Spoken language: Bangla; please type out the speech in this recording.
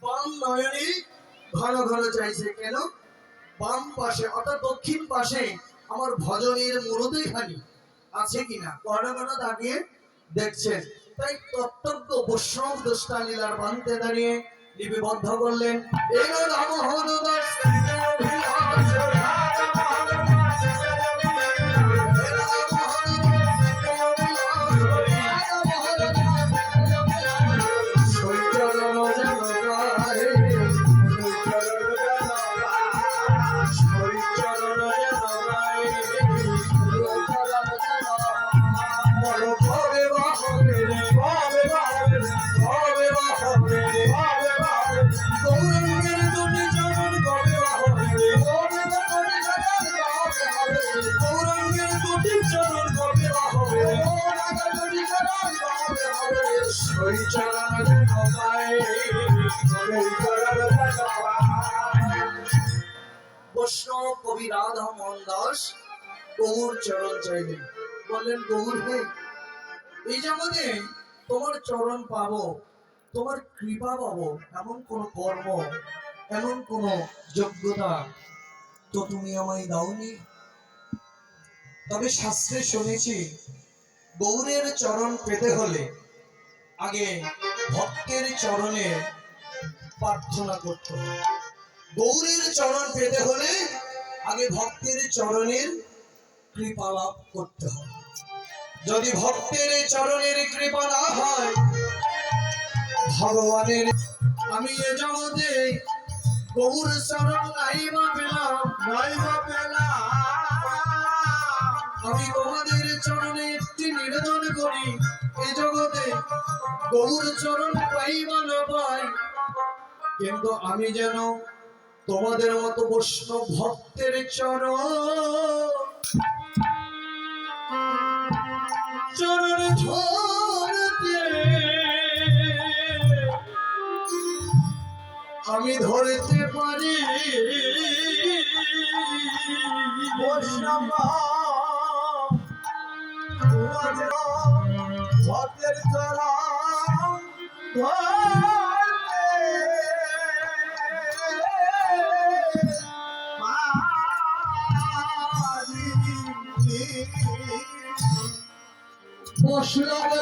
বাম নয়নে ঘন ঘন চাইছে কেন? বাম পাশে অর্থাৎ দক্ষিণ পাশে আমার ভজনের মুরুদুইখানি আছে কিনা ঘন ঘন তাকিয়ে দেখছেন। তাই কর্তব্য বৈষ্ণব দোষটা লীলার বান্তে দাঁড়িয়ে লিপিবদ্ধ করলেন। এই রাম হরদাস বৈষ্ণব কবি রাধা মোহন দাস গৌর চরণ চাইলেন। বললেন গৌর হে, এই জগতে তোমার চরণ পাবো, তোমার কৃপা পাবো এমন কোন কর্ম, এমন কোন যোগ্যতা তো তুমি আমায় দাওনি। তবে শাস্ত্রে শুনেছি গৌরের চরণ পেতে হলে আগে ভক্তের চরণে প্রার্থনা করতে হবে। গৌরের চরণ পেতে হলে আগে ভক্তের চরণের কৃপা লাভ করতে হবে। যদি ভক্তের চরণের কৃপা না হয় ভগবানের, আমি এ জগতে গৌর চরণ নাইবা পেলাম, আমি তোমাদের চরণে একটি নিবেদন করি, এ জগতে গৌর চরণ পাইবা না পাই, কিন্তু আমি যেন তোমাদের মতো বৈষ্ণব ভক্তের চরণ ধরতে আমি ধরতে পারি। বৈষ্ণব ভক্তের চরণ বৈষ্ণব